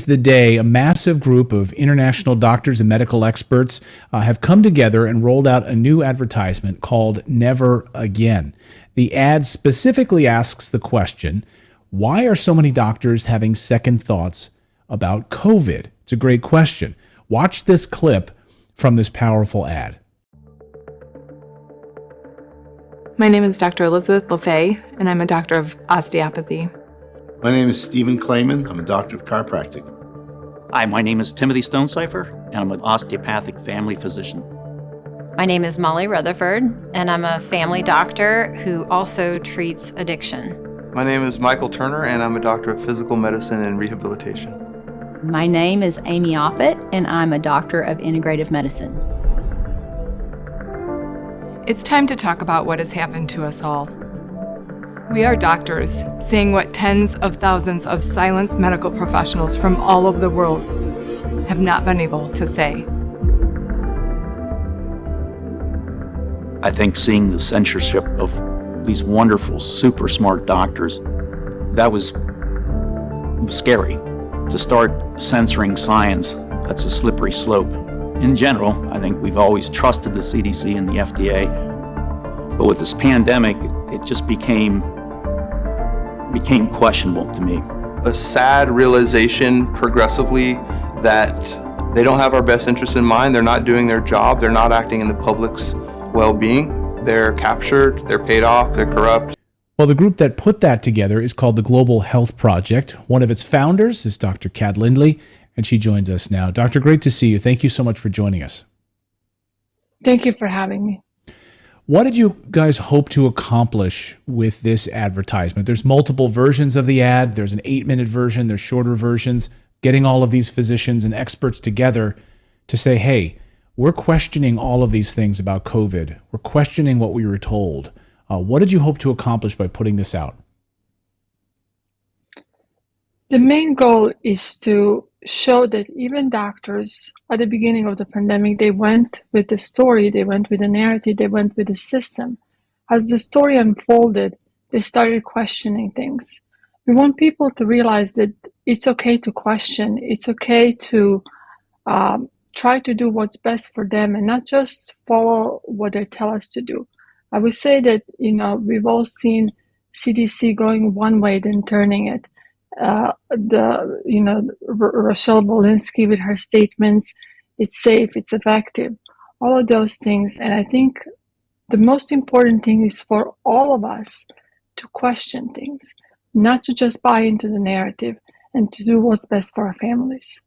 is the day a massive group of international doctors and medical experts have come together and rolled out a new advertisement called Never Again. The ad specifically asks the question, why are so many doctors having second thoughts about COVID? It's a great question. Watch this clip from this powerful ad. My name is Dr. Elizabeth LaFay, and I'm a doctor of osteopathy. My name is Stephen Clayman. I'm a doctor of chiropractic. Hi, my name is Timothy Stonecipher, and I'm an osteopathic family physician. My name is Molly Rutherford, and I'm a family doctor who also treats addiction. My name is Michael Turner, and I'm a doctor of physical medicine and rehabilitation. My name is Amy Offit, and I'm a doctor of integrative medicine. It's time to talk about what has happened to us all. We are doctors, saying what tens of thousands of silenced medical professionals from all over the world have not been able to say. I think seeing the censorship of these wonderful, super smart doctors, that was scary. To start censoring science, that's a slippery slope. In general, I think we've always trusted the CDC and the FDA, but with this pandemic, it just became questionable to me. A sad realization progressively that they don't have our best interests in mind. They're not doing their job. They're not acting in the public's well-being. They're captured, they're paid off, they're corrupt. Well, the group that put that together is called the Global Health Project. One of its founders is Dr. Kat Lindley, and she joins us now. Doctor, great to see you. Thank you so much for joining us. Thank you for having me. What did you guys hope to accomplish with this advertisement? There's multiple versions of the ad. There's an 8-minute version. There's shorter versions. Getting all of these physicians and experts together to say, hey, we're questioning all of these things about COVID. We're questioning what we were told. What did you hope to accomplish by putting this out? The main goal is to show that even doctors at the beginning of the pandemic, they went with the story, they went with the narrative, they went with the system. As the story unfolded, they started questioning things. We want people to realize that it's okay to question, it's okay to try to do what's best for them and not just follow what they tell us to do. I would say that, we've all seen CDC going one way, then turning it. Rochelle Walensky with her statements, it's safe, it's effective, all of those things. And I think the most important thing is for all of us to question things, not to just buy into the narrative and to do what's best for our families.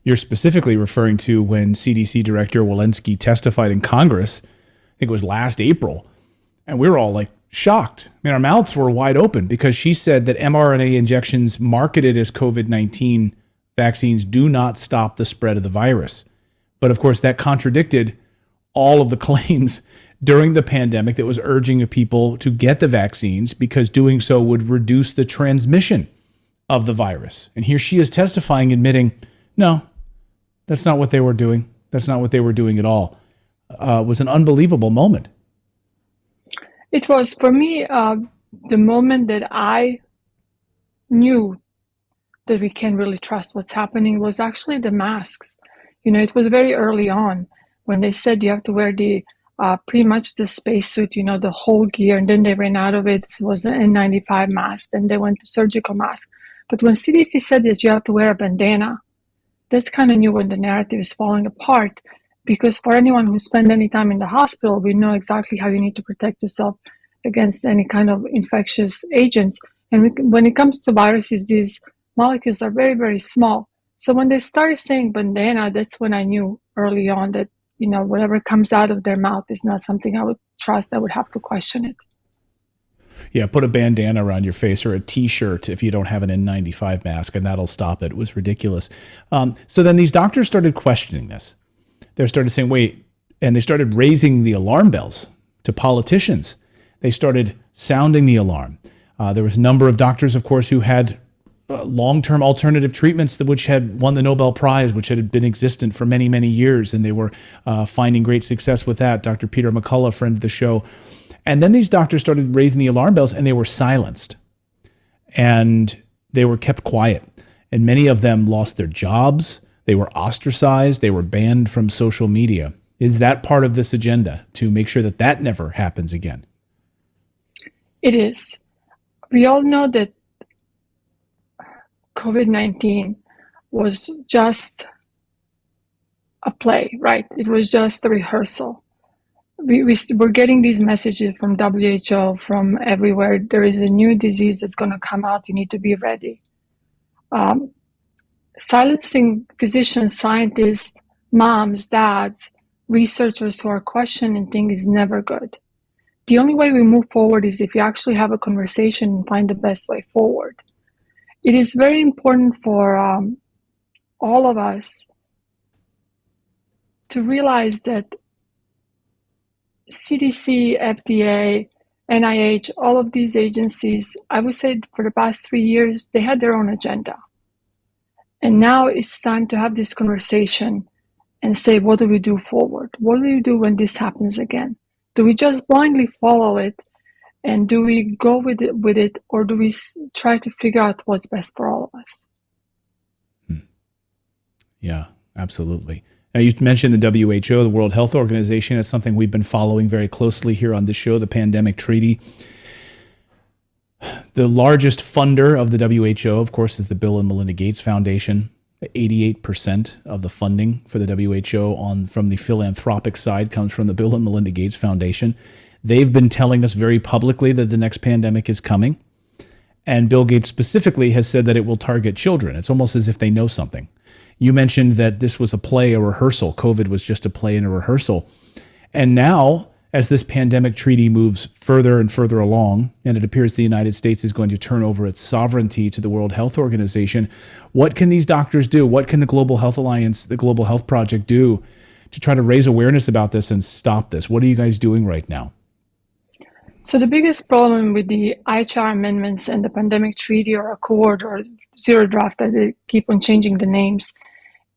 You're specifically referring to when CDC Director Walensky testified in Congress, I think it was last April, and we were all like, shocked. I mean, our mouths were wide open because she said that mRNA injections marketed as COVID-19 vaccines do not stop the spread of the virus. But of course, that contradicted all of the claims during the pandemic that was urging people to get the vaccines because doing so would reduce the transmission of the virus. And here she is testifying, admitting, no, that's not what they were doing. That's not what they were doing at all. It was an unbelievable moment. It was, for me, the moment that I knew that we can't really trust what's happening was actually the masks. It was very early on when they said you have to wear the pretty much the spacesuit, the whole gear, and then they ran out of it. It was an N95 mask, then they went to surgical mask. But when CDC said that you have to wear a bandana, that's kind of new when the narrative is falling apart. Because for anyone who spent any time in the hospital, we know exactly how you need to protect yourself against any kind of infectious agents. And when it comes to viruses, these molecules are very, very small. So when they started saying bandana, that's when I knew early on that, whatever comes out of their mouth is not something I would trust. I would have to question it. Yeah, put a bandana around your face or a T-shirt if you don't have an N95 mask, and that'll stop it. It was ridiculous. So then these doctors started questioning this. They started saying, wait, and they started raising the alarm bells to politicians. They started sounding the alarm. There was a number of doctors, of course, who had long-term alternative treatments which had won the Nobel Prize, which had been existent for many, many years, and they were finding great success with that. Dr. Peter McCullough, friend of the show. And then these doctors started raising the alarm bells, and they were silenced. And they were kept quiet. and many of them lost their jobs. They were ostracized. They were banned from social media. Is that part of this agenda to make sure that that never happens again? It is. We all know that COVID-19 was just a play, right? It was just a rehearsal. We're getting these messages from WHO, from everywhere. There is a new disease that's going to come out. You need to be ready. Silencing physicians, scientists, moms, dads, researchers who are questioning things is never good. The only way we move forward is if you actually have a conversation and find the best way forward. It is very important for all of us to realize that CDC, FDA, NIH, all of these agencies, I would say for the past 3 years, they had their own agenda. And now it's time to have this conversation and say, what do we do forward? What do we do when this happens again? Do we just blindly follow it? And do we go with it, or do we try to figure out what's best for all of us? Yeah, absolutely. Now, you mentioned the WHO, the World Health Organization. It's something we've been following very closely here on this show, the Pandemic Treaty. The largest funder of the WHO, of course, is the Bill and Melinda Gates Foundation. 88% of the funding for the WHO from the philanthropic side comes from the Bill and Melinda Gates Foundation. They've been telling us very publicly that the next pandemic is coming. And Bill Gates specifically has said that it will target children. It's almost as if they know something. You mentioned that this was a play, a rehearsal. COVID was just a play and a rehearsal. And now, as this pandemic treaty moves further and further along, and it appears the United States is going to turn over its sovereignty to the World Health Organization, what can these doctors do? What can the Global Health Alliance, the Global Health Project do to try to raise awareness about this and stop this? What are you guys doing right now? So the biggest problem with the IHR amendments and the pandemic treaty, or Accord, or Zero Draft, as they keep on changing the names,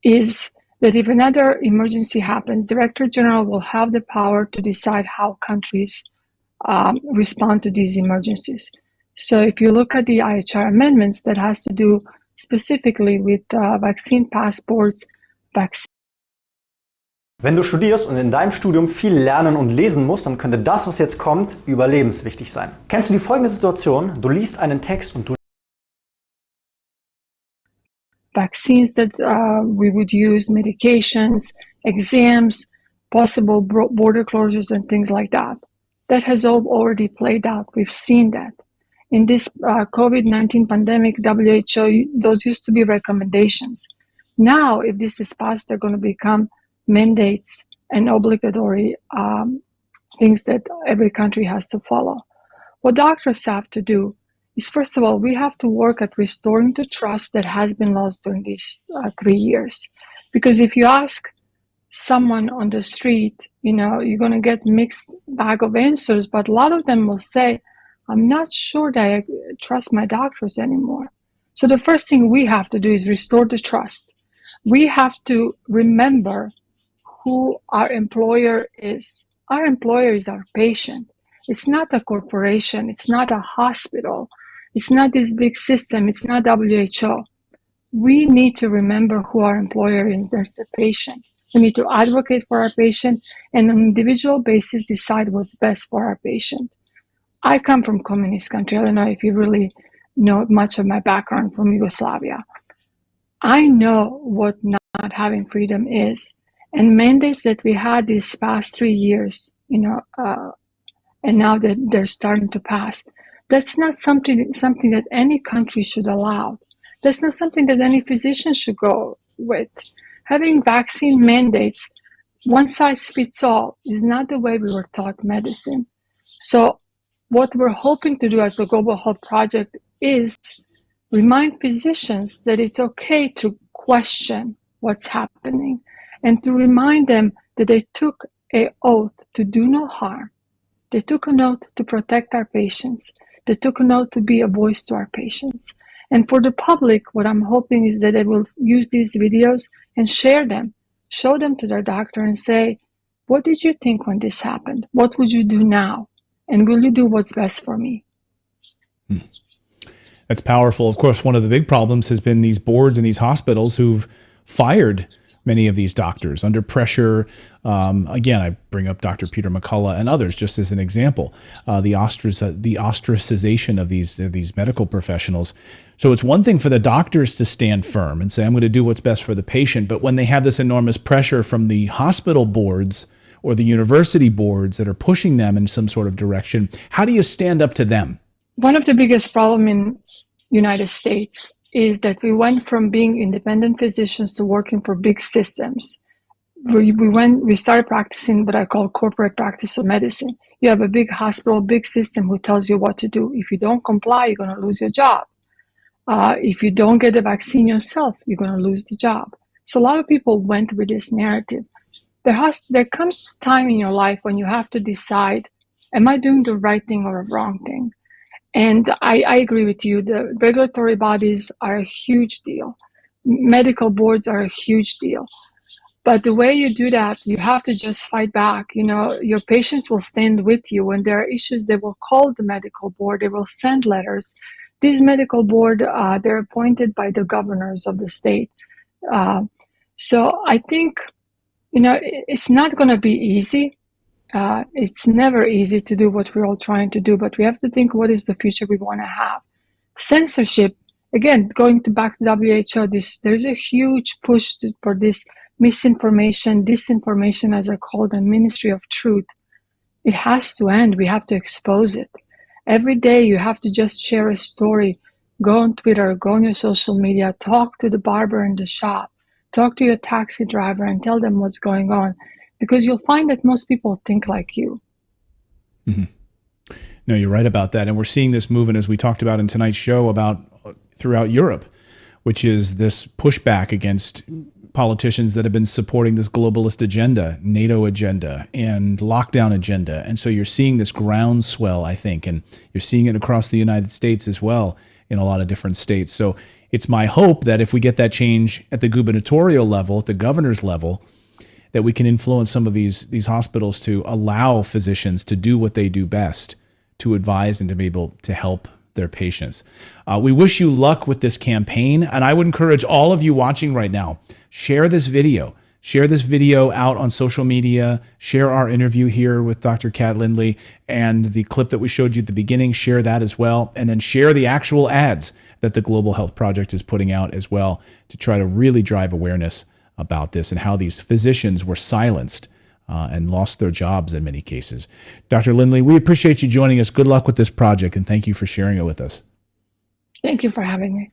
is that if another emergency happens, Director General will have the power to decide how countries respond to these emergencies. So if you look at the IHR amendments, that has to do specifically with vaccine passports, vaccine. Wenn du studierst und in deinem Studium viel lernen und lesen musst, dann könnte das, was jetzt kommt, überlebenswichtig sein. Kennst du die folgende Situation? Du liest einen Text und du Vaccines that we would use, medications, exams, possible border closures and things like that. That has all already played out. We've seen that. In this COVID-19 pandemic, WHO, those used to be recommendations. Now, if this is passed, they're going to become mandates and obligatory things that every country has to follow. What doctors have to do is, first of all, we have to work at restoring the trust that has been lost during these 3 years. Because if you ask someone on the street, you're going to get mixed bag of answers, but a lot of them will say, I'm not sure that I trust my doctors anymore. So the first thing we have to do is restore the trust. We have to remember who our employer is. Our employer is our patient. It's not a corporation. It's not a hospital. It's not this big system. It's not WHO. We need to remember who our employer is. That's the patient. We need to advocate for our patient and on an individual basis decide what's best for our patient. I come from communist country. I don't know if you really know much of my background from Yugoslavia. I know what not having freedom is. And mandates that we had these past 3 years, and now that they're starting to pass, that's not something that any country should allow. That's not something that any physician should go with. Having vaccine mandates, one size fits all, is not the way we were taught medicine. So what we're hoping to do as the Global Health Project is remind physicians that it's okay to question what's happening and to remind them that they took an oath to do no harm. They took an oath to protect our patients. They took an oath to be a voice to our patients. And for the public, what I'm hoping is that they will use these videos and share them, show them to their doctor and say, what did you think when this happened? What would you do now? And will you do what's best for me? That's powerful. Of course, one of the big problems has been these boards and these hospitals who've fired many of these doctors under pressure. Again, I bring up Dr. Peter McCullough and others just as an example. The ostracization of these medical professionals. So it's one thing for the doctors to stand firm and say, I'm going to do what's best for the patient. But when they have this enormous pressure from the hospital boards or the university boards that are pushing them in some sort of direction, how do you stand up to them? One of the biggest problems in United States is that we went from being independent physicians to working for big systems. We started practicing what I call corporate practice of medicine. You have a big hospital, big system who tells you what to do. If you don't comply, you're going to lose your job. If you don't get the vaccine yourself, you're going to lose the job. So a lot of people went with this narrative. There comes time in your life when you have to decide, am I doing the right thing or a wrong thing? And I agree with you. The regulatory bodies are a huge deal. Medical boards are a huge deal. But the way you do that, you have to just fight back. You know, your patients will stand with you. When there are issues, they will call the medical board. They will send letters. This medical board, they're appointed by the governors of the state. So I think, you know, it's not going to be easy. It's never easy to do what we're all trying to do, but we have to think, what is the future we want to have? Censorship, again, going back to WHO, there's a huge push for this misinformation, disinformation, as I call the Ministry of Truth. It has to end. We have to expose it. Every day you have to just share a story. Go on Twitter, go on your social media, talk to the barber in the shop, talk to your taxi driver and tell them what's going on. Because you'll find that most people think like you. Mm-hmm. No, you're right about that. And we're seeing this movement, as we talked about in tonight's show, about throughout Europe, which is this pushback against politicians that have been supporting this globalist agenda, NATO agenda, and lockdown agenda. And so you're seeing this groundswell, I think, and you're seeing it across the United States as well in a lot of different states. So it's my hope that if we get that change at the gubernatorial level, at the governor's level, that we can influence some of these hospitals to allow physicians to do what they do best, to advise and to be able to help their patients. We wish you luck with this campaign, and I would encourage all of you watching right now, share this video. Share this video out on social media. Share our interview here with Dr. Kat Lindley and the clip that we showed you at the beginning. Share that as well, and then share the actual ads that the Global Health Project is putting out as well to try to really drive awareness about this and how these physicians were silenced and lost their jobs in many cases. Dr. Lindley, we appreciate you joining us. Good luck with this project, and thank you for sharing it with us. Thank you for having me.